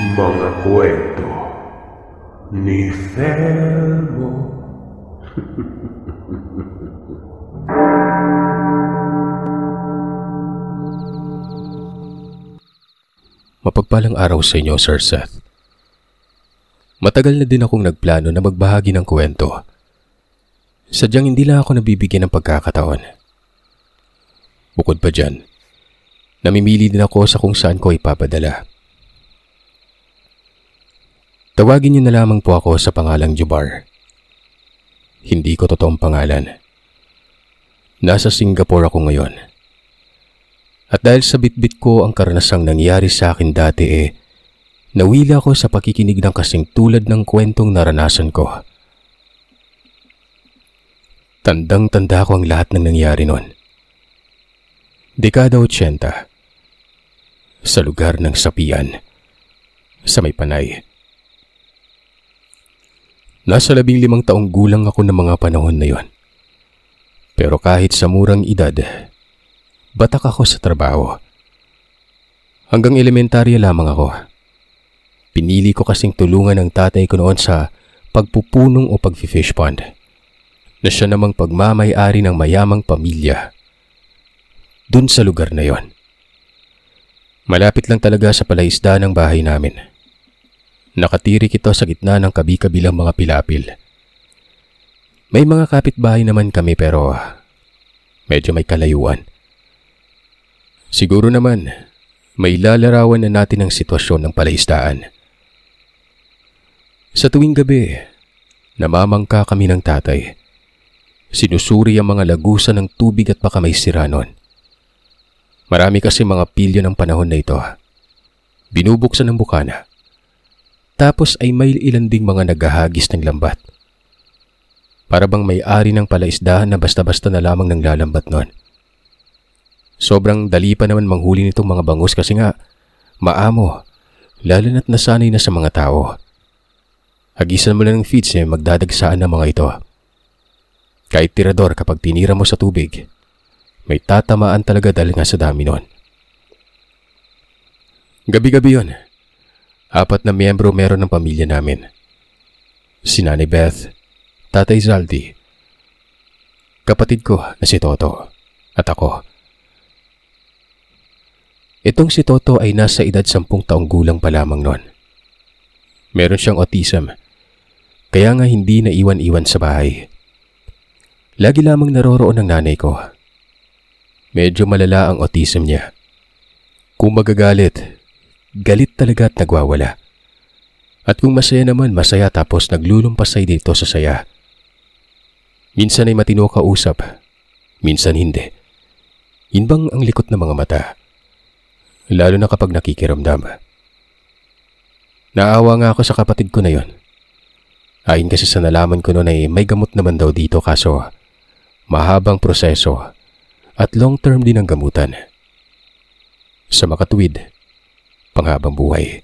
Mga kwento ni Felmo. Mapagpalang araw sa inyo, Sir Seth. Matagal na din akong nagplano na magbahagi ng kwento. Sadyang hindi lang ako nabibigyan ng pagkakataon. Bukod pa dyan, namimili din ako sa kung saan ko ipapadala. Tawagin niyo na lamang po ako sa pangalang Jubar. Hindi ko totoong pangalan. Nasa Singapore ako ngayon. At dahil sa bitbit ko ang karanasang nangyari sa akin dati nawila ako sa pakikinig ng kasing tulad ng kwentong naranasan ko. Tandang-tanda ko ang lahat ng nangyari noon. Dekada 80. Sa lugar ng Sapian. Sa may Panay. Nasa 15 taong gulang ako ng mga panahon na yon. Pero kahit sa murang edad, batak ako sa trabaho. Hanggang elementarya lamang ako. Pinili ko kasing tulungan ng tatay ko noon sa pagpupunong o pag-fish pond, na siya namang pagmamay-ari ng mayamang pamilya dun sa lugar na yon. Malapit lang talaga sa palaisdaan ng bahay namin. Nakatirik ito sa gitna ng kabi-kabilang mga pilapil. May mga kapitbahay naman kami pero medyo may kalayuan. Siguro naman, may lalarawan na natin ang sitwasyon ng palaisdaan. Sa tuwing gabi, namamangka kami ng tatay. Sinusuri ang mga lagusan ng tubig at baka may sira nun. Marami kasi mga pilyo ng panahon na ito. Binubuksan ng bukana. Tapos ay may ilan ding mga naghahagis ng lambat. Para bang may-ari ng palaisdahan na basta-basta na lamang ng lalambat nun. Sobrang dali pa naman manghuli nitong mga bangus kasi nga maamo, lalo na't nasanay na sa mga tao. Hagisan mo lang ng feeds magdadagsaan ng mga ito. Kahit tirador kapag tinira mo sa tubig, may tatamaan talaga dahil nga sa dami nun. Gabi-gabi yun. 4 na miyembro meron ng pamilya namin. Si Nanay Beth, Tatay Zaldi, kapatid ko na si Toto, at ako. Itong si Toto ay nasa edad 10 taong gulang pa lamang noon. Meron siyang autism, kaya nga hindi na iwan-iwan sa bahay. Lagi lamang naroroon ng nanay ko. Medyo malala ang autism niya. Kung magagalit, galit talaga at nagwawala. At kung masaya naman, masaya tapos naglulumpasay dito sa saya. Minsan ay matino kausap, minsan hindi. Yun bang ang likot ng mga mata? Lalo na kapag nakikiramdam. Naawa nga ako sa kapatid ko na yon. Ayon kasi sa nalaman ko noon ay may gamot naman daw dito kaso mahabang proseso at long term din ang gamutan. Sa makatuwid, panghabang buhay.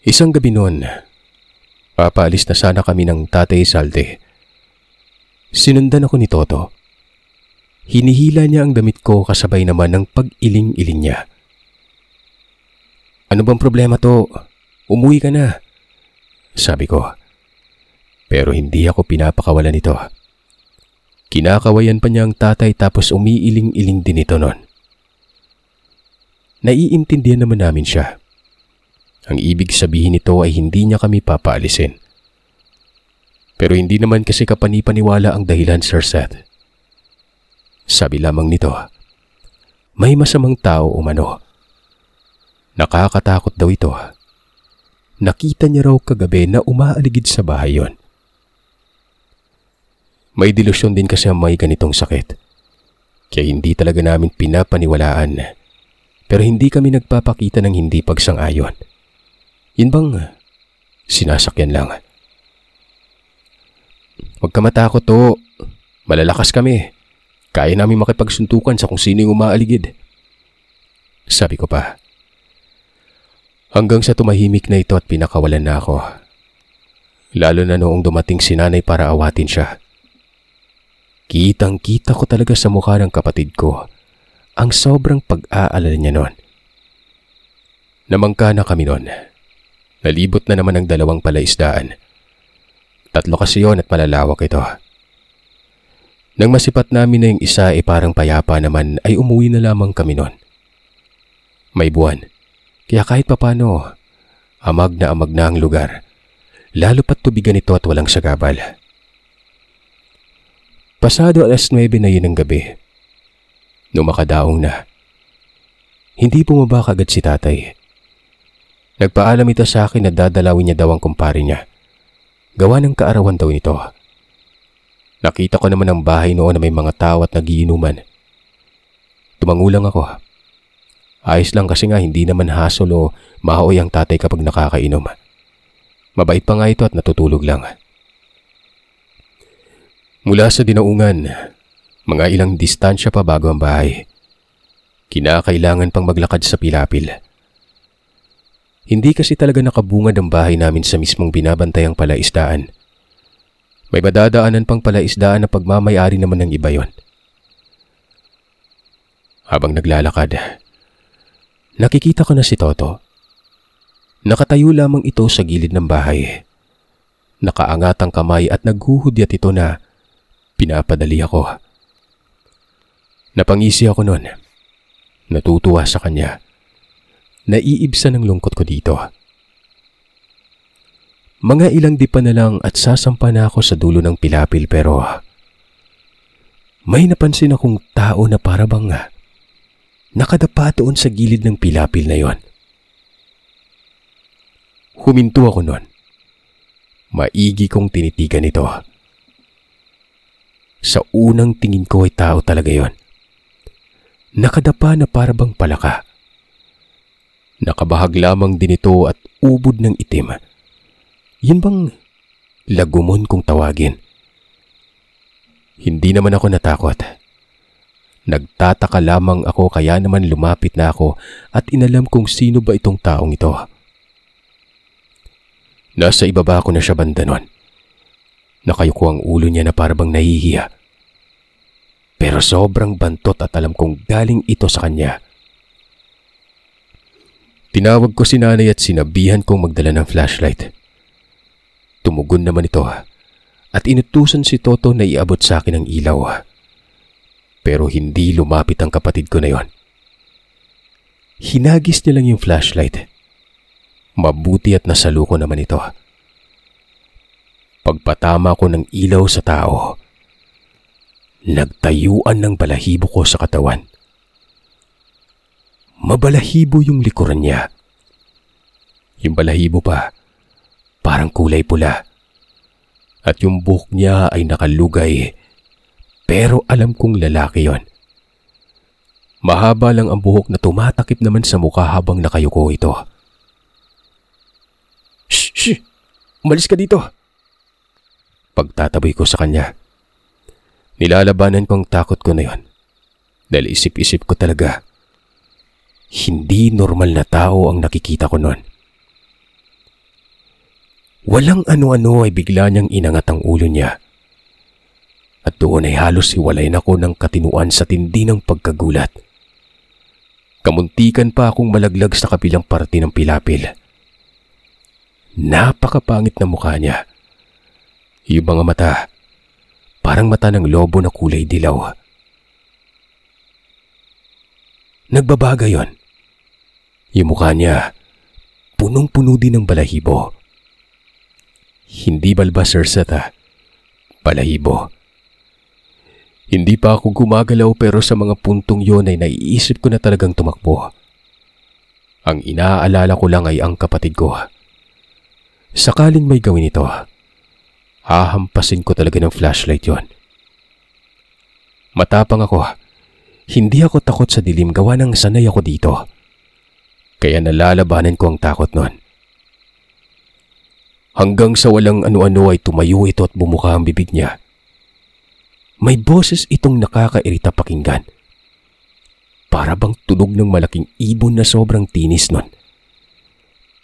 Isang gabi noon, papaalis na sana kami ng Tatay Salde. Sinundan ako ni Toto. Hinihila niya ang damit ko kasabay naman ng pag-iling-iling niya. Ano bang problema to? Umuwi ka na, sabi ko. Pero hindi ako pinapakawalan nito. Kinakawayan pa niya ang tatay tapos umiiling-iling din ito noon. Naiintindihan naman namin siya. Ang ibig sabihin nito ay hindi niya kami papaalisin. Pero hindi naman kasi kapanipaniwala ang dahilan, Sir Seth. Sabi lamang nito, may masamang tao umano. Nakakatakot daw ito. Nakita niya raw kagabi na umaaligid sa bahay yon. May delusyon din kasi ang may ganitong sakit. Kaya hindi talaga namin pinapaniwalaan. Pero hindi kami nagpapakita ng hindi pagsang-ayon. Yun bang sinasakyan lang? Huwag ka matakot to. Malalakas kami. Kaya namin makipagsuntukan sa kung sino yung umaaligid. Sabi ko pa. Hanggang sa tumahimik na ito at pinakawalan na ako. Lalo na noong dumating si nanay para awatin siya. Kitang-kita ko talaga sa mukha ng kapatid ko ang sobrang pag-aalala niya noon. Namangka na kami noon. Nalibot na naman ang 2 palaisdaan. 3 kasi yun at malalawak ito. Nang masipat namin na yung isa parang payapa naman ay umuwi na lamang kami noon. May buwan, kaya kahit papano, amag na ang lugar. Lalo pat tubigan ito at walang sagabal. Pasado 9:00 na yun ng gabi. Nung makadaong na, hindi bumaba kagad si tatay. Nagpaalam ito sa akin na dadalawin niya daw ang kumpare niya. Gawa ng kaarawan daw nito. Nakita ko naman ang bahay noon na may mga tao at nagiinuman. Tumangulang ako. Ayos lang kasi nga hindi naman hasol o mahaoy ang tatay kapag nakakainom. Mabait pa nga ito at natutulog lang. Mula sa dinaungan, mga ilang distansya pa bago ang bahay. Kinakailangan pang maglakad sa pilapil. Hindi kasi talaga nakabungad ang bahay namin sa mismong binabantayang palaisdaan. May madadaanan pang palaisdaan na pagmamayari naman ng iba yon. Habang naglalakad, nakikita ko na si Toto. Nakatayo lamang ito sa gilid ng bahay. Nakaangat ang kamay at naghuhudyat ito na pinapadali ako. Napangisi ako noon. Natutuwa sa kanya. Naiibsan ang lungkot ko dito. Mga ilang dipa na lang at sasampa na ako sa dulo ng pilapil pero may napansin akong tao na parabang nakadapa doon sa gilid ng pilapil na yon. Huminto ako noon. Maigi kong tinitigan ito. Sa unang tingin ko ay tao talaga yon. Nakadapa na parabang palaka. Nakabahag lamang din ito at ubod ng itim. Yan bang lagumon kung tawagin? Hindi naman ako natakot. Nagtataka lamang ako kaya naman lumapit na ako at inalam kung sino ba itong taong ito. Nasa ibaba ko na siya banda nun. Nakayuko ang ulo niya na parabang nahihiya. Pero sobrang bantot at alam kong galing ito sa kanya. Tinawag ko si nanay at sinabihan kong magdala ng flashlight. Tumugon naman ito at inutusan si Toto na iabot sa akin ang ilaw. Pero hindi lumapit ang kapatid ko na yon. Hinagis niya lang yung flashlight. Mabuti at nasaluko naman ito. Pagpatama ko ng ilaw sa tao, nagtayuan ng balahibo ko sa katawan. Mabalahibo yung likuran niya. Yung balahibo pa, parang kulay pula. At yung buhok niya ay nakalugay, pero alam kong lalaki yon. Mahaba lang ang buhok na tumatakip naman sa mukha habang nakayuko ito. Shh! Umalis ka dito! Pagtataboy ko sa kanya. Nilalabanan ko ang takot ko na yon. Dahil isip-isip ko talaga, hindi normal na tao ang nakikita ko noon. Walang ano-ano ay bigla niyang inangat ang ulo niya. At doon ay halos hiwalayin ako ng katinuan sa tindi ng pagkagulat. Kamuntikan pa akong malaglag sa kabilang parte ng pilapil. Napakapangit na mukha niya. Yung mga mata, parang mata ng lobo na kulay dilaw. Nagbabaga yon. Yung mukha niya, punong-puno din ng balahibo. Hindi balbas, Sir Seth, balahibo. Hindi pa ako gumagalaw pero sa mga puntong yon ay naiisip ko na talagang tumakbo. Ang inaalala ko lang ay ang kapatid ko. Sakaling may gawin ito, hahampasin ko talaga ng flashlight yon. Matapang ako. Hindi ako takot sa dilim gawa ng sanay ako dito. Kaya nalalabanan ko ang takot nun. Hanggang sa walang ano-ano ay tumayo ito at bumuka ang bibig niya. May boses itong nakakairita pakinggan. Para bang tunog ng malaking ibon na sobrang tinis nun.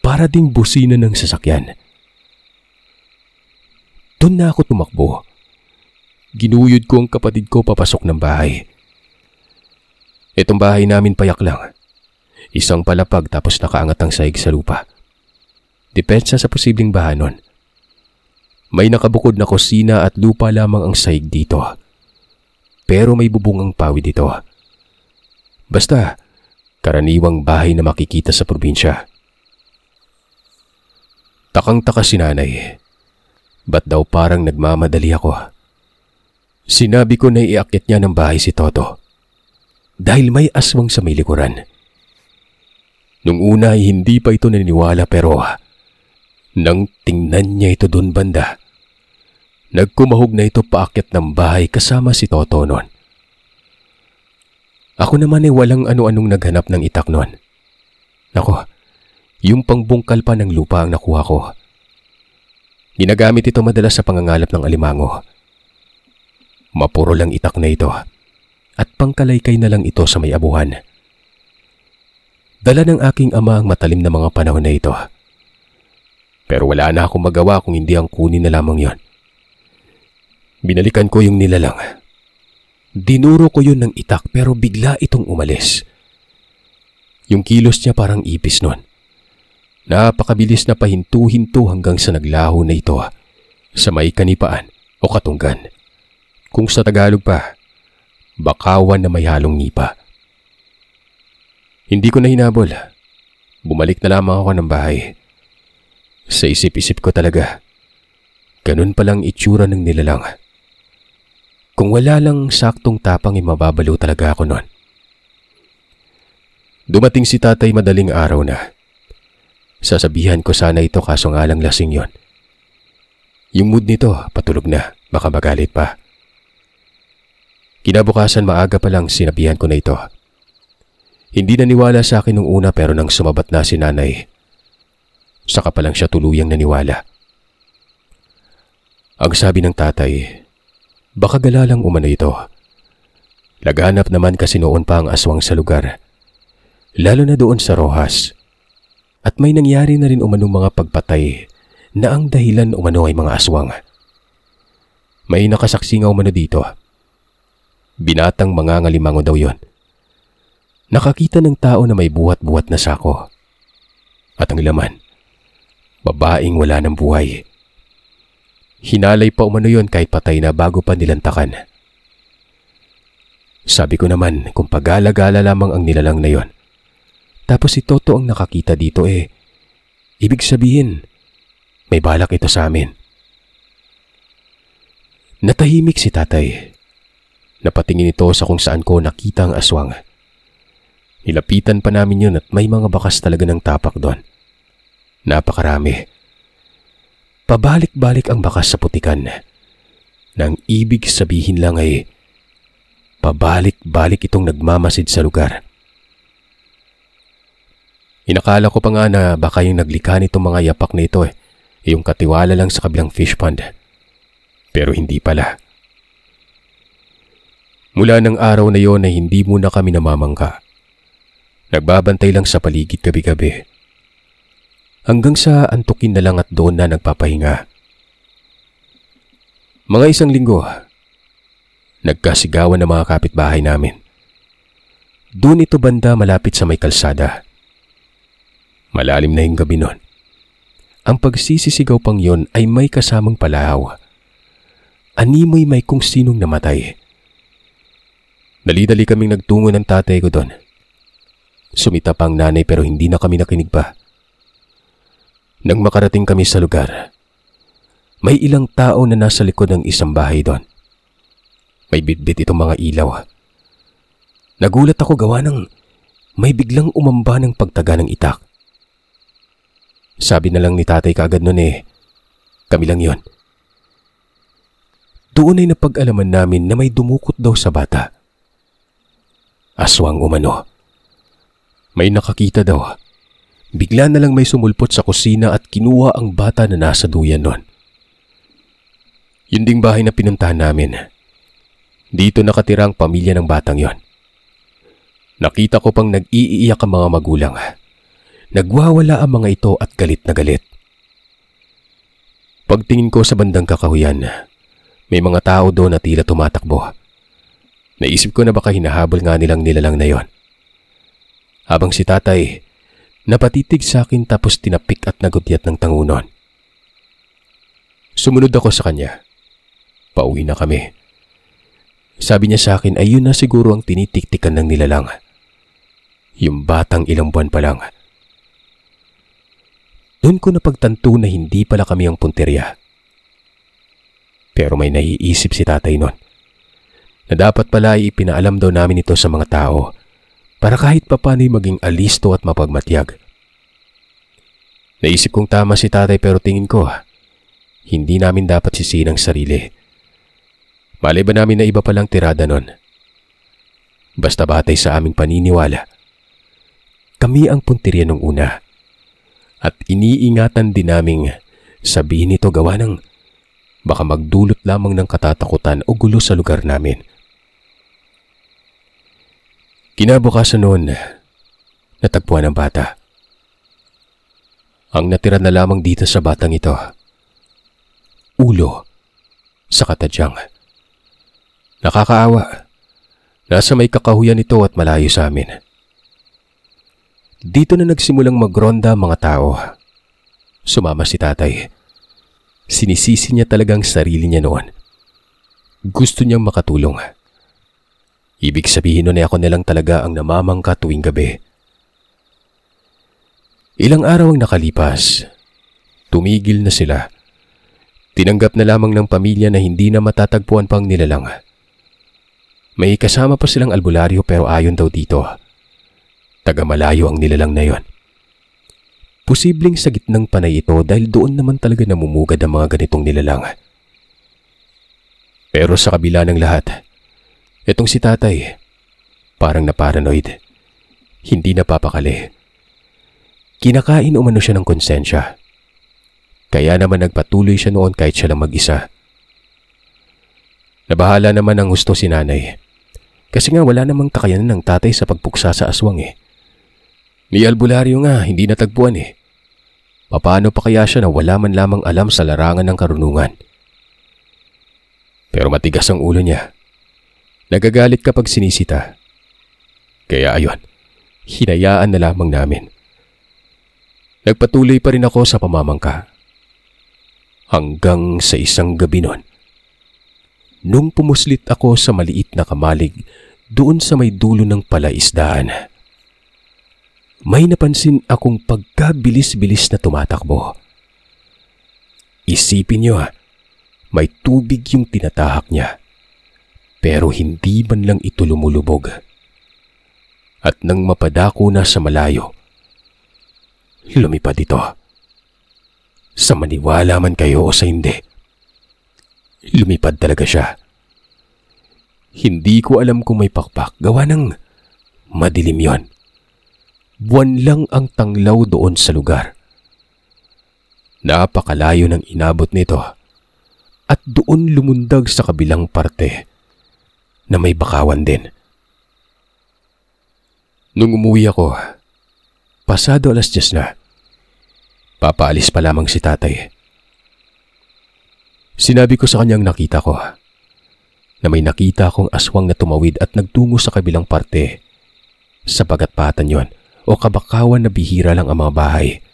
Para ding busina ng sasakyan. Doon na ako tumakbo. Ginuyod ko ang kapatid ko papasok ng bahay. Itong bahay namin payak lang. Isang palapag tapos nakaangat ang sahig sa lupa. Depensa sa posibleng bahanon. May nakabukod na kusina at lupa lamang ang sahig dito. Pero may bubungang pawi dito. Basta, karaniwang bahay na makikita sa probinsya. Takang-taka si nanay. Ba't daw parang nagmamadali ako? Sinabi ko na iakyat niya ng bahay si Toto. Dahil may aswang sa may likuran. Nung una ay hindi pa ito naniniwala pero nang tingnan niya ito doon banda, nagkumahog na ito paakyat ng bahay kasama si Toto noon. Ako naman ay walang ano-anong naghanap ng itak noon. Nako, yung pangbungkal pa ng lupa ang nakuha ko. Ginagamit ito madalas sa pangangalap ng alimango. Mapuro lang itak na ito at pangkalaykay na lang ito sa may abuhan. Dala ng aking ama ang matalim na mga panahon na ito. Pero wala na akong magawa kung hindi ang kunin na lamang yon. Binalikan ko yung nilalang. Dinuro ko yun ng itak pero bigla itong umalis. Yung kilos niya parang ipis nun. Napakabilis na pahinto-hinto hanggang sa naglaho na ito sa may kanipaan o katunggan. Kung sa Tagalog pa, bakawan na may halong nipa. Hindi ko na hinabol. Bumalik na lamang ako ng bahay. Sa isip-isip ko talaga, ganun palang itsura ng nilalang. Kung wala lang saktong tapang mababalo talaga ako noon. Dumating si tatay madaling araw na. Sasabihan ko sana ito kaso nga lang lasing yon. Yung mood nito patulog na, baka magalit pa. Kinabukasan maaga pa lang sinabihan ko na ito. Hindi naniwala sa akin nung una pero nang sumabat na si nanay, saka pa lang siya tuluyang naniwala. Ang sabi ng tatay, baka galalang umano ito. Laganap naman kasi noon pa ang aswang sa lugar, lalo na doon sa Rojas. At may nangyari na rin umanong mga pagpatay na ang dahilan umano ay mga aswang. May nakasaksi nga umano dito. Binatang mga ngalimango daw yon. Nakakita ng tao na may buhat-buhat na sako. At ang laman, babaeng wala ng buhay. Hinalay pa umano yon kahit patay na bago pa nilantakan. Sabi ko naman kung pagala-gala lamang ang nilalang na yon. Tapos si Toto ang nakakita dito ibig sabihin, may balak ito sa amin. Natahimik si tatay. Napatingin ito sa kung saan ko nakita ang aswang. Nilapitan pa namin yun at may mga bakas talaga ng tapak doon. Napakarami. Pabalik-balik ang bakas sa putikan. Nang ibig sabihin lang ay pabalik-balik itong nagmamasid sa lugar. Inakala ko pa nga na baka yung naglikha nitong mga yapak na ito yung katiwala lang sa kabilang fish pond. Pero hindi pala. Mula ng araw na yon ay hindi muna kami namamangka. Nagbabantay lang sa paligid gabi-gabi. Hanggang sa antukin na lang at doon na nagpapahinga. Mga isang linggo, nagkasigawan ng mga kapitbahay namin. Doon ito banda malapit sa may kalsada. Malalim na yung gabi nun. Ang pagsisisigaw pang yon ay may kasamang palahaw. Animoy may kung sinong namatay. Dali-dali kaming nagtungo ng tatay ko doon. Sumita pa ang nanay pero hindi na kami nakinig pa. Nang makarating kami sa lugar, may ilang tao na nasa likod ng isang bahay doon. May bitbit itong mga ilaw. Nagulat ako gawa ng may biglang umamba ng pagtaga ng itak. Sabi na lang ni tatay kaagad nun kami lang yon. Doon ay napag-alaman namin na may dumukot daw sa bata. Aswang umano. May nakakita daw. Bigla na lang may sumulpot sa kusina at kinuha ang bata na nasa duyan nun. Yun ding bahay na pinuntahan namin. Dito nakatira ang pamilya ng batang yon. Nakita ko pang nag-iiyak ang mga magulang. Nagwawala ang mga ito at galit na galit. Pagtingin ko sa bandang kakahuyan, may mga tao doon na tila tumatakbo. Naisip ko na baka hinahabol nga nilang nilalang na yon. Habang si tatay napatitig sa akin tapos tinapik at nagutyat ng tangunon. Sumunod ako sa kanya. Pauwi na kami. Sabi niya sa akin ay yun na siguro ang tinitiktikan ng nilalang. Yung batang ilang buwan pa lang. Doon ko napagtanto na hindi pala kami ang punteriya. Pero may naiisip si tatay nun, na dapat pala ay ipinaalam daw namin ito sa mga tao para kahit papano'y maging alisto at mapagmatyag. Naisip kong tama si tatay pero tingin ko, hindi namin dapat sisihin ang sarili. Malay ba namin na iba palang tirada nun? Basta batay sa aming paniniwala, kami ang punteriya nung una. At iniingatan din naming sabihin ito gawa ng baka magdulot lamang ng katatakutan o gulo sa lugar namin. Kinabukasan noon, natagpuan ang bata. Ang natira na lamang dito sa batang ito, ulo sa katadyang. Nakakaawa. Nasa may kakahuyan ito at malayo sa amin. Dito na nagsimulang magronda mga tao. Sumama si tatay. Sinisisi niya talagang sarili niya noon. Gusto niyang makatulong. Ibig sabihin nun ay ako nilang talaga ang namamangka tuwing gabi. Ilang araw ang nakalipas. Tumigil na sila. Tinanggap na lamang ng pamilya na hindi na matatagpuan pang nilalang. May kasama pa silang albularyo pero ayon daw dito. Taga-malayo ang nilalang na yon. Posibleng sa gitnang panay ito dahil doon naman talaga namumugad ang mga ganitong nilalang. Pero sa kabila ng lahat, itong si tatay, parang na-paranoid. Hindi napapakali. Kinakain umano siya ng konsensya. Kaya naman nagpatuloy siya noon kahit siya lang mag-isa. Nabahala naman ang husto si nanay. Kasi nga wala namang kakayanan ng tatay sa pagpuksa sa aswang eh. Ni albularyo nga, hindi natagpuan eh. Paano pa kaya siya na wala man lamang alam sa larangan ng karunungan? Pero matigas ang ulo niya. Nagagalit kapag sinisita. Kaya ayon, hinayaan na lamang namin. Nagpatuloy pa rin ako sa pamamangka. Hanggang sa isang gabi nun. Nung pumuslit ako sa maliit na kamalig doon sa may dulo ng palaisdaan, may napansin akong pagkabilis-bilis na tumatakbo. Isipin niyo may tubig yung tinatahak niya, pero hindi man lang ito lumulubog. At nang mapadako na sa malayo, lumipad ito. Sa maniwala man kayo o sa hindi, lumipad talaga siya. Hindi ko alam kung may pakpak, gawa ng madilim yon. Buwan lang ang tanglaw doon sa lugar. Napakalayo ng inabot nito at doon lumundag sa kabilang parte na may bakawan din. Nung umuwi ako, pasado 10:00 na. Papaalis pa lamang si tatay. Sinabi ko sa kanyang nakita ko na may nakita akong aswang na tumawid at nagtungo sa kabilang parte. Sa pagatpatan yon o kabakawan na bihira lang ang mga bahay.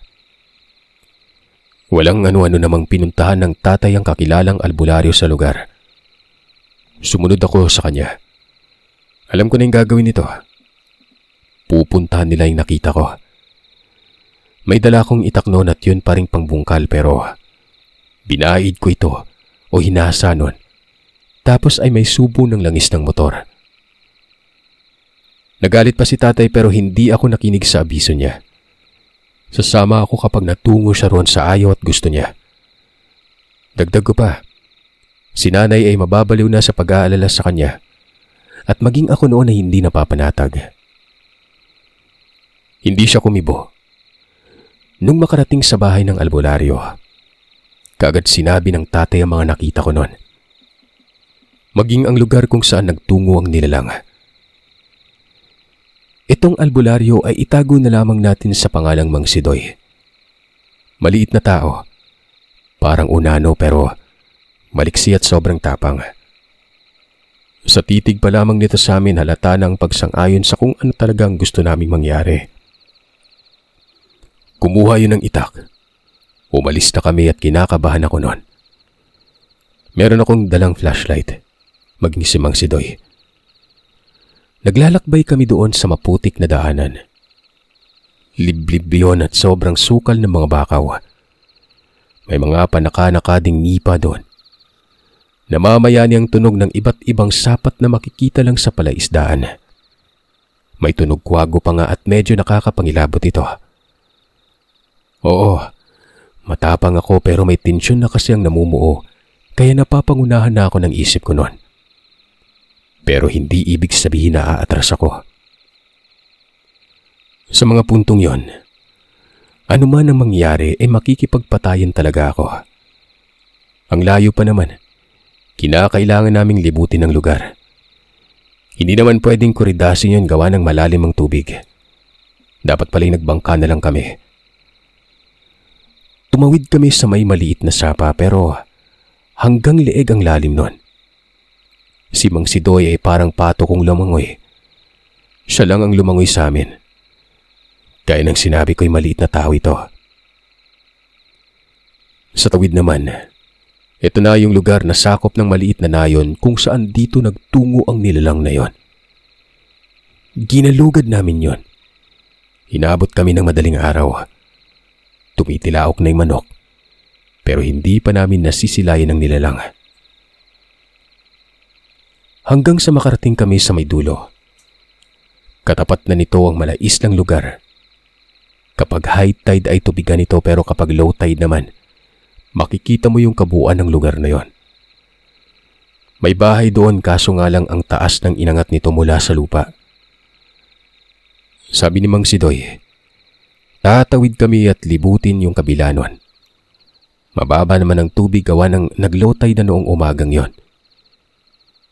Walang ano-ano namang pinuntahan ng tatay ang kakilalang albularyo sa lugar. Sumunod ako sa kanya. Alam ko na yung gagawin nito. Pupuntahan nila yung nakita ko. May dala akong itak noon at yun pa ring pangbungkal pero binaid ko ito o hinasa nun. Tapos ay may subo ng langis ng motor. Nagalit pa si tatay pero hindi ako nakinig sa abiso niya. Sasama ako kapag natungo siya roon sa ayaw at gusto niya. Dagdag ko pa, si nanay ay mababaliw na sa pag-aalala sa kanya at maging ako noon ay hindi napapanatag. Hindi siya kumibo. Nung makarating sa bahay ng albularyo, kaagad sinabi ng tatay ang mga nakita ko noon. Maging ang lugar kung saan nagtungo ang nilalang. Itong albularyo ay itago na lamang natin sa pangalang Mang Sidoy. Maliit na tao, parang unano pero maliksi at sobrang tapang. Sa titig pa lamang nito sa amin halata ng pagsang-ayon sa kung ano talagang gusto naming mangyari. Kumuha yun ng itak. Umalis na kami at kinakabahan ako noon. Meron akong dalang flashlight, maging si Mang Sidoy. Naglalakbay kami doon sa maputik na daanan. Liblib yun at sobrang sukal ng mga bakaw. May mga panaka-naka ding nipa doon. Namamayani ang tunog ng iba't ibang sapat na makikita lang sa palaisdaan. May tunog kwago pa nga at medyo nakakapangilabot ito. Oo, matapang ako pero may tensyon na kasi ang namumuo, kaya napapangunahan na ako ng isip ko noon. Pero hindi ibig sabihin na aatras ako. Sa mga puntong yon, ano man ang mangyari ay makikipagpatayan talaga ako. Ang layo pa naman, kinakailangan naming libutin ang lugar. Hindi naman pwedeng kuridasin yun gawa ng malalim ang tubig. Dapat pala'y nagbangka na lang kami. Tumawid kami sa may maliit na sapa pero hanggang leeg ang lalim nun. Si Mang Sidoy ay parang pato kong lumangoy. Siya lang ang lumangoy sa amin. Kaya nang sinabi ko'y maliit na tao ito. Sa tawid naman, ito na yung lugar na sakop ng maliit na nayon kung saan dito nagtungo ang nilalang na yon. Ginalugad namin yon. Hinabot kami ng madaling araw. Tumitilaok na yung manok, pero hindi pa namin nasisilayan ang nilalang. Hanggang sa makarating kami sa may dulo. Katapat na nito ang malais ng lugar. Kapag high tide ay tubigan ito pero kapag low tide naman, makikita mo yung kabuuan ng lugar na yon. May bahay doon kaso nga lang ang taas ng inangat nito mula sa lupa. Sabi ni Mang Sidoy, tatawid kami at libutin yung kabila nun. Mababa naman ang tubig gawa ng nag-low tide na noong umagang yon.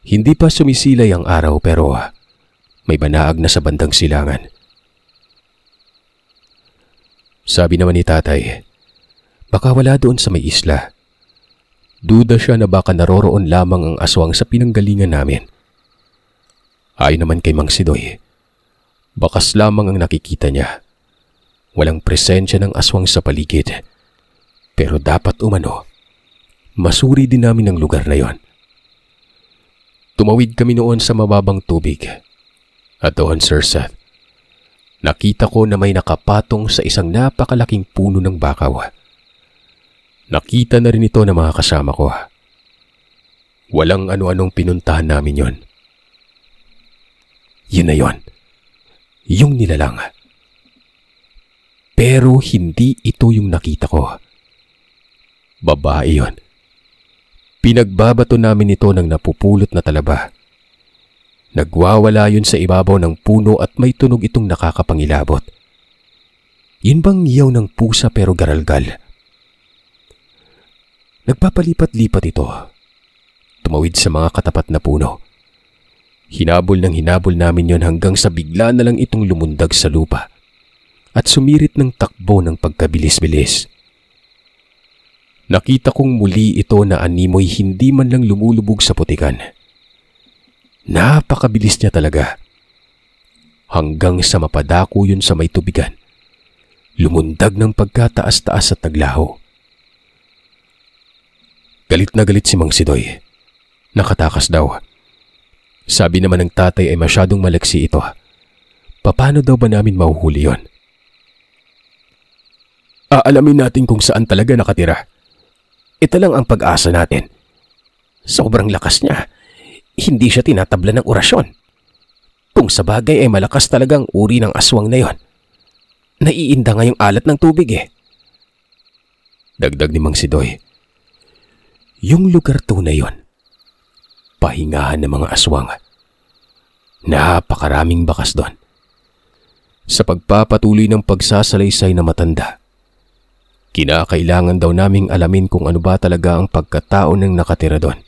Hindi pa sumisilay ang araw pero may banaag na sa bandang silangan. Sabi naman ni tatay, baka wala doon sa may isla. Duda siya na baka naroroon lamang ang aswang sa pinanggalingan namin. Ayon naman kay Mang Sidoy, bakas lamang ang nakikita niya. Walang presensya ng aswang sa paligid. Pero dapat umano, masuri din namin ang lugar na yon. Tumawid kami noon sa mababang tubig. At doon, Sir Seth, nakita ko na may nakapatong sa isang napakalaking puno ng bakaw. Nakita na rin ito ng mga kasama ko. Walang ano-anong pinuntahan namin yon. Yun na yon. Yung nilalang. Pero hindi ito yung nakita ko. Babae yon. Pinagbabato namin ito ng napupulot na talaba. Nagwawala yun sa ibabaw ng puno at may tunog itong nakakapangilabot. Yun bang iyaw ng pusa pero garalgal? Nagpapalipat-lipat ito. Tumawid sa mga katapat na puno. Hinabol namin yon hanggang sa bigla na lang itong lumundag sa lupa at sumirit ng takbo ng pagkabilis-bilis. Nakita kong muli ito na animoy hindi man lang lumulubog sa putikan. Napakabilis niya talaga. Hanggang sa mapadako yun sa may tubigan. Lumundag ng pagkataas-taas at naglaho. Galit na galit si Mang Sidoy. Nakatakas daw. Sabi naman ng tatay ay masyadong malaksi ito. Paano daw ba namin mahuhuli yon? Aalamin natin kung saan talaga nakatira. Ito lang ang pag-asa natin. Sobrang lakas niya. Hindi siya tinatabla ng orasyon. Kung sa bagay ay malakas talagang uri ng aswang na yon. Naiinda nga yung alat ng tubig eh. Dagdag ni Mang Sidoy. Yung lugar to na yon, pahingahan ng mga aswang. Napakaraming bakas doon. Sa pagpapatuloy ng pagsasalaysay na matanda, kinakailangan daw naming alamin kung ano ba talaga ang pagkatao ng nakatira doon.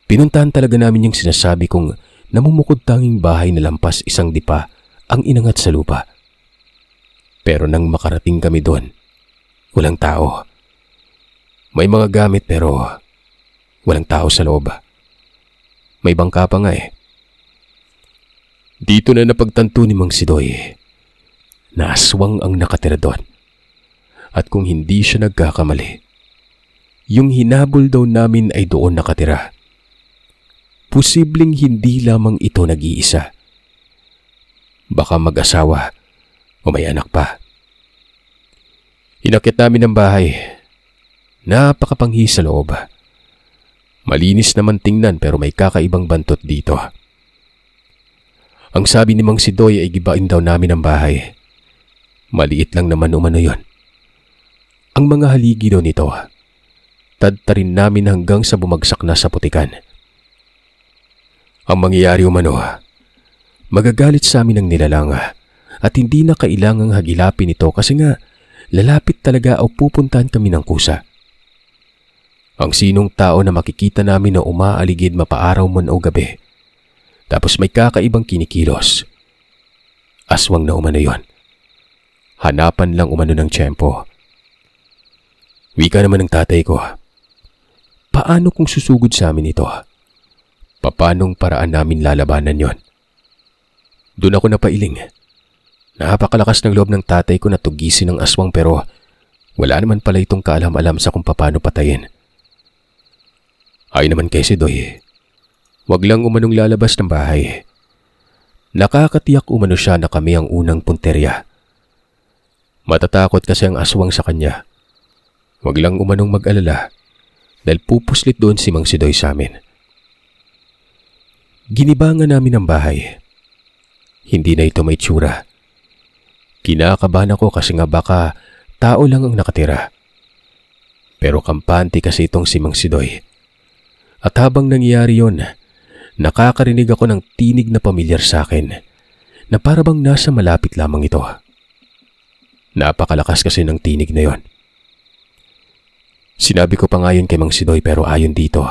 Pinuntahan talaga namin yung sinasabi kong namumukod tanging bahay na lampas isang dipa ang inangat sa lupa. Pero nang makarating kami doon, walang tao. May mga gamit pero walang tao sa loob. May bangka pa nga eh. Dito na napagtanto ni Mang Sidoy na aswang ang nakatira doon. At kung hindi siya nagkakamali, yung hinabol daw namin ay doon nakatira. Posibleng hindi lamang ito nag-iisa. Baka mag-asawa o may anak pa. Inakyat namin ang bahay. Napakapanghi sa loob. Malinis naman tingnan pero may kakaibang bantot dito. Ang sabi ni Mang Sidoy ay gibain daw namin ang bahay. Maliit lang naman umano yon. Ang mga haligi daw nito, tadtarin namin hanggang sa bumagsak na sa putikan. Ang mangyayari umano, magagalit sa amin ang nilalang at hindi na kailangang hagilapin ito kasi nga lalapit talaga o pupuntahan kami ng kusa. Ang sinong tao na makikita namin na umaaligid mapaaraw man o gabi, tapos may kakaibang kinikilos. Aswang na umano yon. Hanapan lang umano ng tiyempo. Wika naman ng tatay ko. Paano kung susugod sa amin ito? Paanong paraan namin lalabanan yon? Doon ako napailing. Napakalakas ng loob ng tatay ko na tugisin ng aswang pero wala naman pala itong kaalam-alam sa kung paano patayin. Ay naman kay Sidoy, wag lang umanong lalabas ng bahay. Nakakatiyak umano siya na kami ang unang punterya. Matatakot kasi ang aswang sa kanya. Wag lang umanong mag-alala dahil pupuslit doon si Mang Sidoy sa amin. Ginibangan namin ang bahay. Hindi na ito may tsura. Kinakabahan ako kasi nga baka tao lang ang nakatira. Pero kampante kasi itong si Mang Sidoy. At habang nangyayari yon, nakakarinig ako ng tinig na pamilyar sa akin na para bang nasa malapit lamang ito. Napakalakas kasi ng tinig na yon. Sinabi ko pa nga yun kay Mang Sidoy pero ayon dito,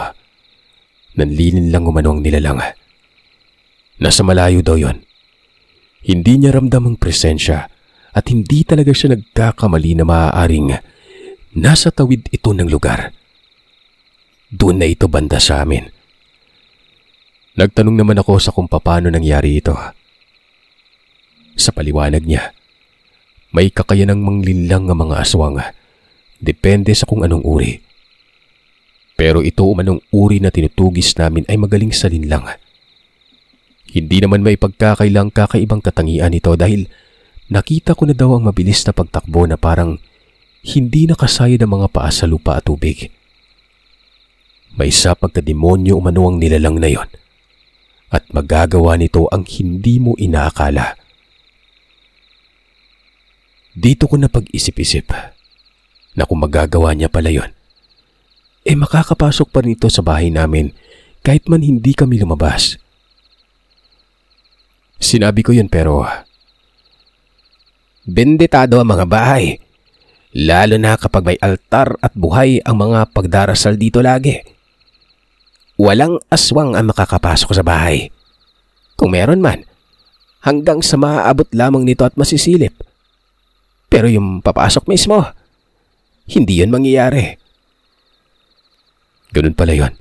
nanlilin lang umano ang nilalang. Nasa malayo daw yon. Hindi niya ramdam ang presensya at hindi talaga siya nagkakamali na maaaring nasa tawid ito ng lugar. Doon na ito banda sa amin. Nagtanong naman ako sa kung paano nangyari ito. Sa paliwanag niya, may kakayanang manglinlang ang mga aswang. Depende sa kung anong uri. Pero ito umanong uri na tinutugis namin ay magaling sa linlang. Hindi naman may pagkakailang kakaibang katangian ito dahil nakita ko na daw ang mabilis na pagtakbo na parang hindi nakasayad ang mga paa sa lupa at tubig. May isa pagkademonyo umano ang nilalang na yon at magagawa nito ang hindi mo inaakala. Dito ko na pag-isip-isip na kung magagawa niya pala yon, makakapasok pa rin ito sa bahay namin kahit man hindi kami lumabas. Sinabi ko yun pero bendetado ang mga bahay, lalo na kapag may altar at buhay ang mga pagdarasal dito lagi. Walang aswang ang makakapasok sa bahay. Kung meron man, hanggang sa maaabot lamang nito at masisilip. Pero yung papasok mismo, hindi yun mangyayari. Ganun pala yun.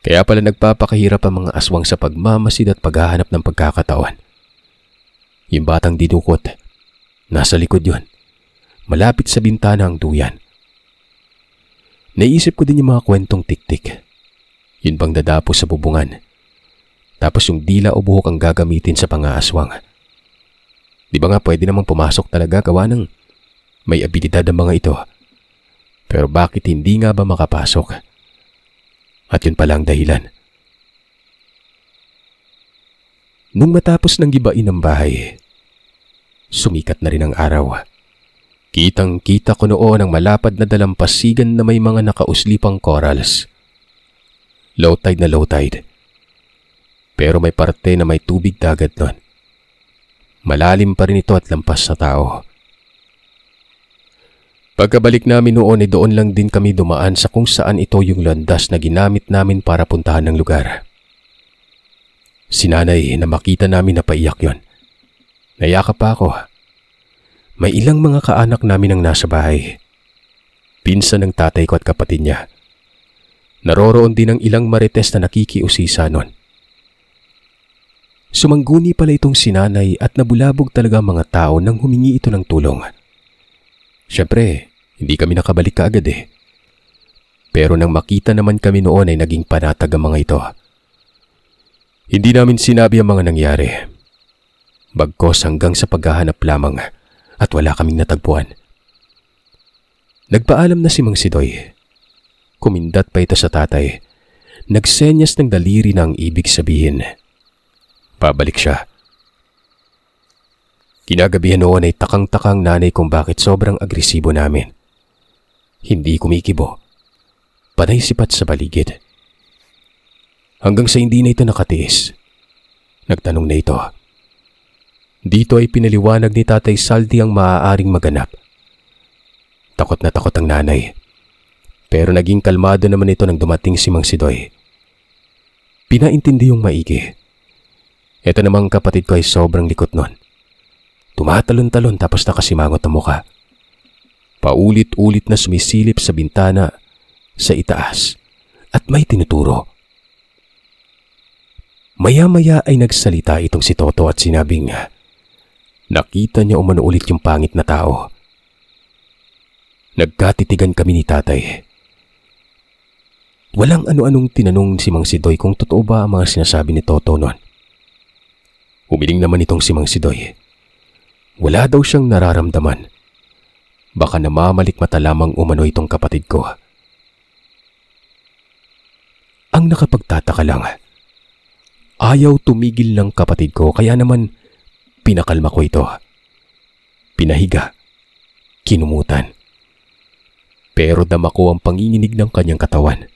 Kaya pala nagpapakahirap ang mga aswang sa pagmamasid at paghahanap ng pagkakataon. Yung batang dinukot, nasa likod yun. Malapit sa bintana ang duyan. Naisip ko din yung mga kwentong tik-tik. Yun bang dadapos sa bubungan. Tapos yung dila o buhok ang gagamitin sa pangaaswang. Di ba nga pwede namang pumasok talaga gawa ng may abilidad ang mga ito. Pero bakit hindi nga ba makapasok? At yun pala ang dahilan. Nung matapos ng gibain ng bahay, sumikat na rin ang araw. Kitang-kita ko noon ang malapad na dalampasigan na may mga nakauslipang corals. Low tide na low tide. Pero may parte na may tubig dagat nun. Malalim pa rin ito at lampas sa tao. Pagkabalik namin noon ay doon lang din kami dumaan sa kung saan ito yung landas na ginamit namin para puntahan ng lugar. Si nanay na makita namin na paiyak yon. Nayakap pa ako. May ilang mga kaanak namin ang nasa bahay. Pinsan ng tatay ko at kapatid niya. Naroroon din ang ilang marites na nakikiusisa nun. Sumangguni pala itong sinanay at nabulabog talaga ang mga tao nang humingi ito ng tulong. Siyempre, hindi kami nakabalik kaagad eh. Pero nang makita naman kami noon ay naging panatag ang mga ito. Hindi namin sinabi ang mga nangyari. Bagkos hanggang sa paghahanap lamang at wala kaming natagpuan. Nagpaalam na si Mang Sidoy. Kumindat pa ito sa tatay. Nagsenyas ng daliri na ang ibig sabihin. Pabalik siya. Kinagabihan noon ay takang-takang nanay kung bakit sobrang agresibo namin. Hindi kumikibo. Panay sipat sa baligid. Hanggang sa hindi na ito nakatiis. Nagtanong na ito. Dito ay pinaliwanag ni Tatay Saldi ang maaaring maganap. Takot na takot ang nanay. Pero naging kalmado naman ito nang dumating si Mang Sidoy. Pinaintindi yung maigi. Ito namang kapatid ko ay sobrang likot nun. Tumatalon-talon tapos nakasimangot ang muka. Paulit-ulit na sumisilip sa bintana, sa itaas, at may tinuturo. Maya-maya ay nagsalita itong si Toto at sinabing nakita niya umano ulit yung pangit na tao. Nagkatitigan kami ni tatay. Walang ano-anong tinanong si Mang Sidoy kung totoo ba ang mga sinasabi ni Toto noon. Humiling naman itong si Mang Sidoy. Wala daw siyang nararamdaman. Baka namamalikmata lamang umano itong kapatid ko. Ang nakapagtataka lang, ayaw tumigil ng kapatid ko kaya naman pinakalma ko ito. Pinahiga, kinumutan. Pero dama ko ang panginginig ng kanyang katawan.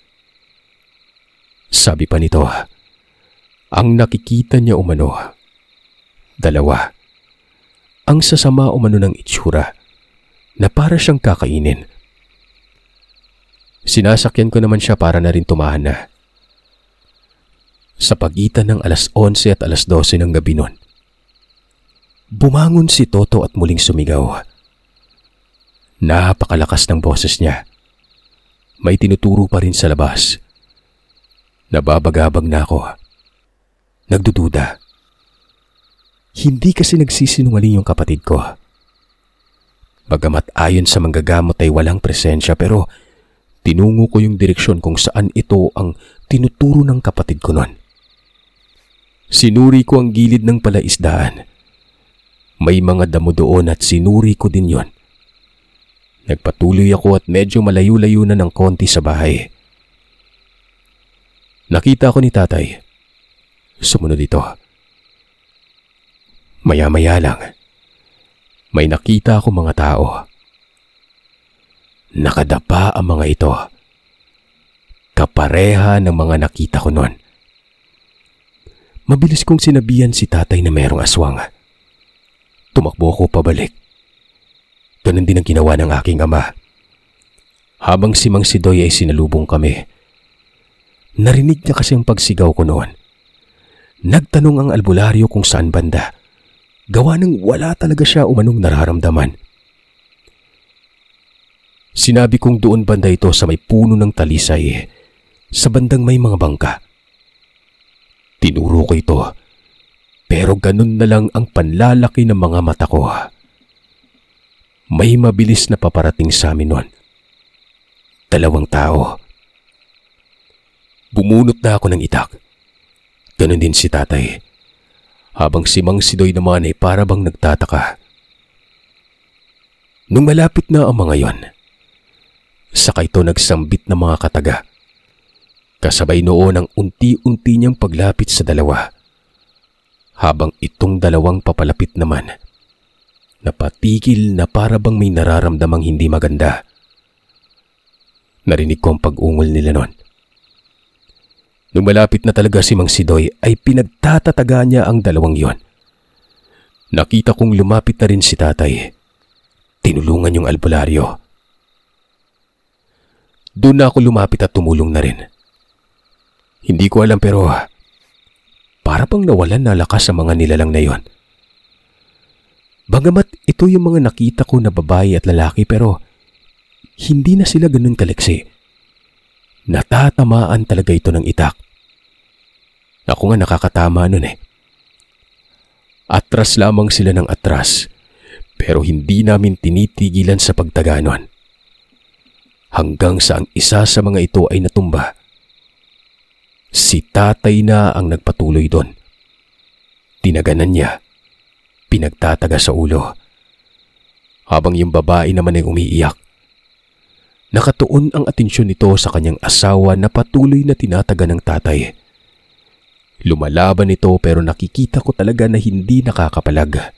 Sabi pa nito, ang nakikita niya umano, dalawa. Ang sasama umano ng itsura na para siyang kakainin. Sinasakyan ko naman siya para na rin tumahan na. Sa pagitan ng alas 11 at alas 12 ng gabi nun, bumangon si Toto at muling sumigaw. Napakalakas ng boses niya. May tinuturo pa rin sa labas. Nababagabag na ako. Nagdududa. Hindi kasi nagsisinungaling yung kapatid ko. Bagamat ayon sa manggagamot ay walang presensya pero tinungo ko yung direksyon kung saan ito ang tinuturo ng kapatid ko nun. Sinuri ko ang gilid ng palaisdaan. May mga damo doon at sinuri ko din yon. Nagpatuloy ako at medyo malayo-layo na ng konti sa bahay. Nakita ko ni tatay. Sumunod ito. Maya-maya lang, may nakita ako mga tao. Nakadapa ang mga ito. Kapareha ng mga nakita ko noon. Mabilis kong sinabihan si tatay na merong aswang. Tumakbo ako pabalik. Ganun din ang ginawa ng aking ama. Habang si Mang Sidoy ay sinalubong kami. Narinig niya kasi ang pagsigaw ko noon. Nagtanong ang albularyo kung saan banda. Gawa ng wala talaga siya umanong nararamdaman. Sinabi kong doon banda ito sa may puno ng talisay, sa bandang may mga bangka. Tinuro ko ito, pero ganun na lang ang panlalaki ng mga mata ko. May mabilis na paparating sa amin nun. 2 tao. Bumunot na ako ng itak. Ganun din si tatay. Habang si Mang Sidoy naman ay para bang nagtataka. Nung malapit na ang mga yon, saka ito nagsambit ng mga kataga. Kasabay noon ang unti-unti niyang paglapit sa dalawa. Habang itong dalawang papalapit naman, napatigil na para bang may nararamdamang hindi maganda. Narinig ko ang pag-ungol nila noon. Nung malapit na talaga si Mang Sidoy ay pinagtatataga niya ang dalawang yon. Nakita kong lumapit na rin si tatay. Tinulungan yung albularyo. Doon na ako lumapit at tumulong na rin. Hindi ko alam pero para pang nawalan na lakas sa mga nilalang na yon. Bagamat ito yung mga nakita ko na babae at lalaki pero hindi na sila ganun kaliksi. Natatamaan talaga ito ng itak. Ako nga nakakatama nun eh. Atras lamang sila ng atras, pero hindi namin tinitigilan sa pagtaganon. Hanggang sa ang isa sa mga ito ay natumba. Si tatay na ang nagpatuloy doon. Tinaganan niya, pinagtataga sa ulo. Habang yung babae naman ay umiiyak. Nakatuon ang atensyon nito sa kanyang asawa na patuloy na tinataga ng tatay. Lumalaban ito pero nakikita ko talaga na hindi nakakapalag.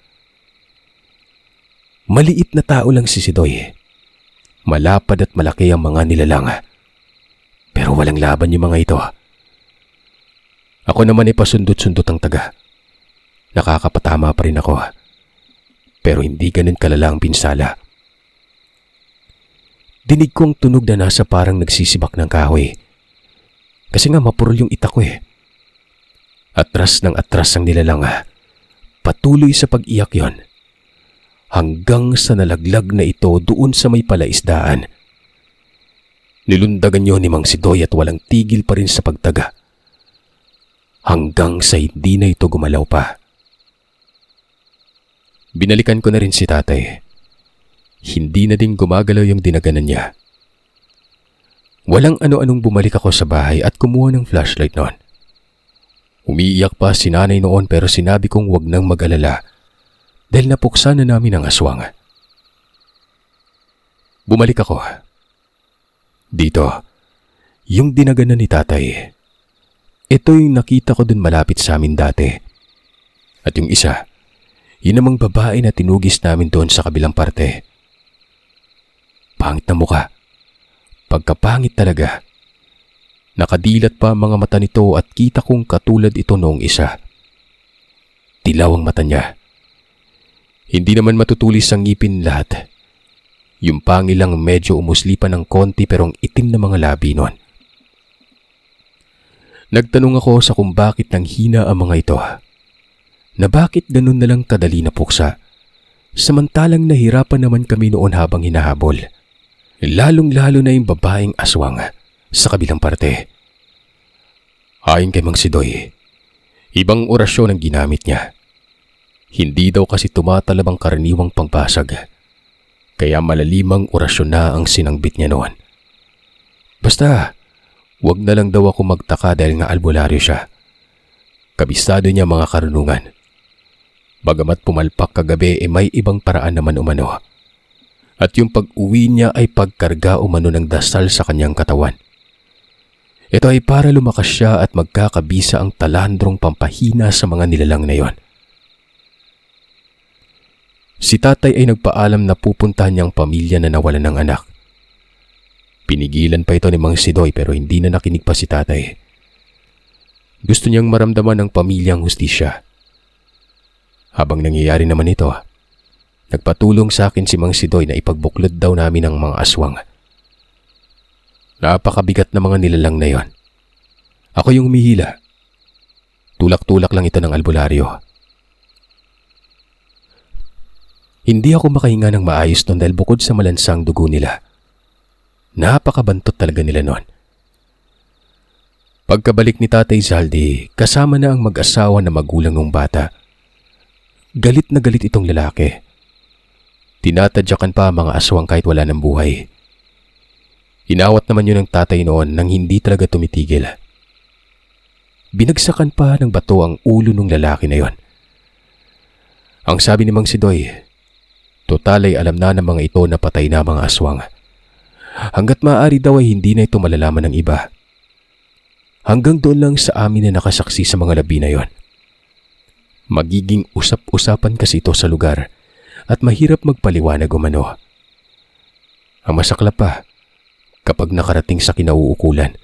Maliit na tao lang si Sidoy. Malapad at malaki ang mga nilalang. Pero walang laban yung mga ito. Ako naman ay pasundot-sundot ang taga. Nakakapatama pa rin ako. Pero hindi ganun kalala ang pinsala. Dinig kong tunog na nasa parang nagsisibak ng kahoy. Kasi nga mapurol yung itak ko eh. Atras ng atras ang nilalang. Patuloy sa pag-iyak yon. Hanggang sa nalaglag na ito doon sa may palaisdaan. Nilundagan yun ni Mang Sidoy at walang tigil pa rin sa pagtaga. Hanggang sa hindi na ito gumalaw pa. Binalikan ko na rin si tatay. Hindi na din gumagalaw yung dinaganan niya. Walang ano-anong bumalik ako sa bahay at kumuha ng flashlight noon. Umiiyak pa si nanay noon pero sinabi kong wag nang mag-alala dahil napuksan na namin ang aswang. Bumalik ako. Dito, yung dinaganan ni tatay. Ito yung nakita ko dun malapit sa amin dati. At yung isa, yun namang babae na tinugis namin doon sa kabilang parte. Pangit na muka. Pagkapangit talaga. Nakadilat pa ang mga mata nito at kita kong katulad ito noong isa. Dilaw ang mata niya. Hindi naman matutulis ang ngipin lahat. Yung pangil lang medyo umuslipan ng konti pero ang itim na mga labi nun. Nagtanong ako sa kung bakit nang hina ang mga ito. Na bakit ganun na lang kadali na puksa. Samantalang nahirapan naman kami noon habang hinahabol. Lalong-lalo na yung babaeng aswang sa kabilang parte. Ayon kay Mang Sidoy, ibang orasyon ang ginamit niya. Hindi daw kasi tumatalab ang karaniwang pangbasag. Kaya malalimang orasyon na ang sinangbit niya noon. Basta, wag na lang daw ako magtaka dahil nga albularyo siya. Kabisado niya mga karunungan. Bagamat pumalpak kagabi may ibang paraan naman umano. At yung pag-uwi niya ay pagkarga umano ng dasal sa kanyang katawan. Ito ay para lumakas siya at magkakabisa ang talandrong pampahina sa mga nilalang na yon. Si tatay ay nagpaalam na pupuntahan niyang pamilya na nawalan ng anak. Pinigilan pa ito ni Mang Sidoy pero hindi na nakinig pa si tatay. Gusto niyang maramdaman ng pamilyang hustisya. Habang nangyayari naman ito, nagpatulong sa akin si Mang Sidoy na ipagbuklod daw namin ang mga aswang. Napakabigat na mga nilalang na yon. Ako yung humihila. Tulak-tulak lang ito ng albularyo. Hindi ako makahinga ng maayos doon dahil bukod sa malansang dugo nila, napakabantot talaga nila noon. Pagkabalik ni Tatay Zaldi, kasama na ang mag-asawa na magulang ng bata. Galit na galit itong lalaki. Tinatadyakan pa ang mga aswang kahit wala ng buhay. Inawat naman yun ng tatay noon nang hindi talaga tumitigil. Binagsakan pa ng bato ang ulo ng lalaki na yon. Ang sabi ni Mang Sidoy, total ay alam na ng mga ito na patay na mga aswang. Hanggat maaari daw ay hindi na ito malalaman ng iba. Hanggang doon lang sa amin na nakasaksi sa mga labi na yon. Magiging usap-usapan kasi ito sa lugar at mahirap magpaliwanag umano. Ang masaklap pa, kapag nakarating sa kinauukulan,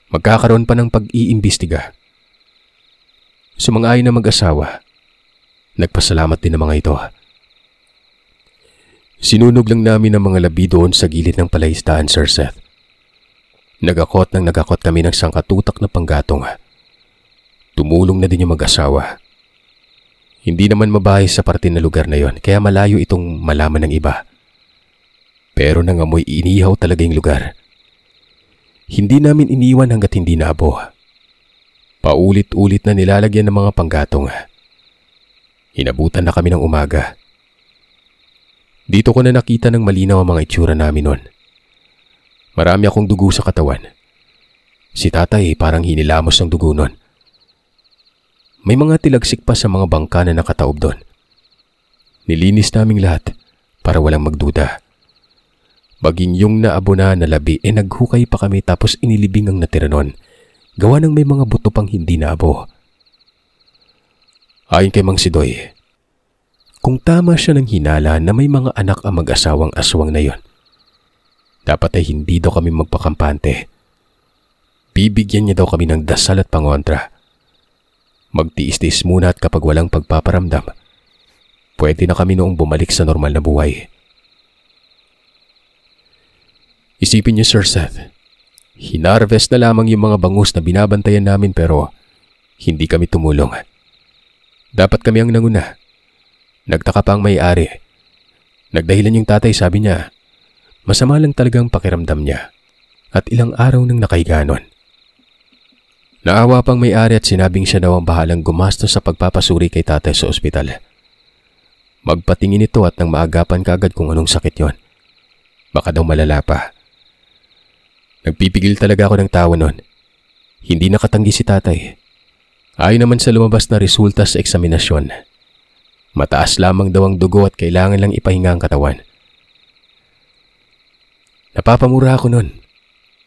magkakaroon pa ng pag-iimbestiga. Sumang-ayon na mag-asawa, nagpasalamat din ang mga ito. Sinunog lang namin ang mga labi doon sa gilid ng palaisdaan, Sir Seth. Nagakot kami ng sangkatutak na panggatong. Tumulong na din yung mag-asawa. Hindi naman mabahay sa parte na lugar na yon, kaya malayo itong malaman ng iba. Pero nangamoy inihaw talaga yung lugar. Hindi namin iniwan hanggat hindi naabo. Paulit-ulit na nilalagyan ng mga panggatong. Inabutan na kami ng umaga. Dito ko na nakita ng malinaw ang mga itsura namin noon. Marami akong dugo sa katawan. Si tatay parang hinilamos ng dugo noon. May mga tilagsik pa sa mga bangka na nakataob doon. Nilinis naming lahat para walang magduda. Maging yung naabona na labi naghukay pa kami tapos inilibing ang natira noon. Gawa ng may mga buto pang hindi naabo. Ayon kay Mang Sidoy, kung tama siya ng hinala na may mga anak ang mag-asawang aswang na yon, dapat ay hindi daw kami magpakampante. Bibigyan niya daw kami ng dasal at pangontra. Magtiis-tiis muna at kapag walang pagpaparamdam, pwede na kami noong bumalik sa normal na buhay. Isipin niyo, Sir Seth, hinarvest na lamang yung mga bangus na binabantayan namin pero hindi kami tumulong. Dapat kami ang nanguna. Nagtaka pa ang may-ari. Nagdahilan yung tatay, sabi niya, masama lang talagang pakiramdam niya at ilang araw nang nakahiga nun. Naawa pang may-ari at sinabing siya daw ang bahalang gumastos sa pagpapasuri kay tatay sa ospital. Magpatingin ito at nang maagapan kagad kung anong sakit yon. Baka daw malala pa. Nagpipigil talaga ako ng tawa nun. Hindi nakatanggi si tatay. Ayon naman sa lumabas na resulta sa eksaminasyon, mataas lamang daw ang dugo at kailangan lang ipahinga ang katawan. Napapamura ako nun.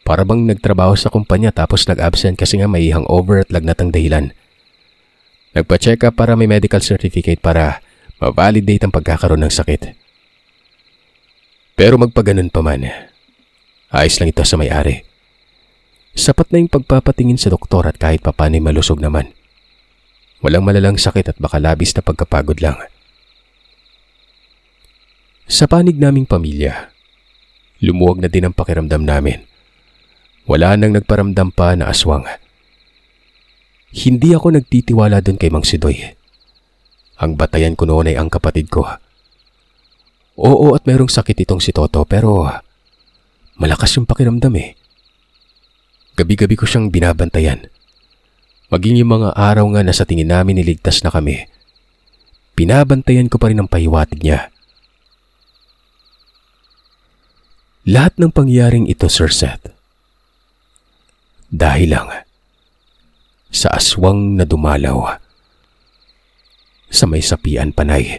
Para bang nagtrabaho sa kumpanya tapos nag-absent kasi nga may hangover at lagnat ang dahilan. Nagpa-check up para may medical certificate para ma-validate ang pagkakaroon ng sakit. Pero magpaganon pa man, ayos lang ito sa may-ari. Sapat na yung pagpapatingin sa doktor at kahit papanay malusog naman. Walang malalang sakit at baka labis na pagkapagod lang. Sa panig naming pamilya, lumuwag na din ang pakiramdam namin. Wala nang nagparamdam pa na aswang. Hindi ako nagtitiwala doon kay Mang Sidoy. Ang batayan ko noon ay ang kapatid ko. Oo, at mayroong sakit itong si Toto pero malakas yung pakiramdam eh. Gabi-gabi ko siyang binabantayan. Maging yung mga araw nga na sa tingin namin niligtas na kami, binabantayan ko pa rin ang pahiwatig niya. Lahat ng pangyaring ito, Sir Seth, dahil lang sa aswang na dumalaw sa may sapian panay.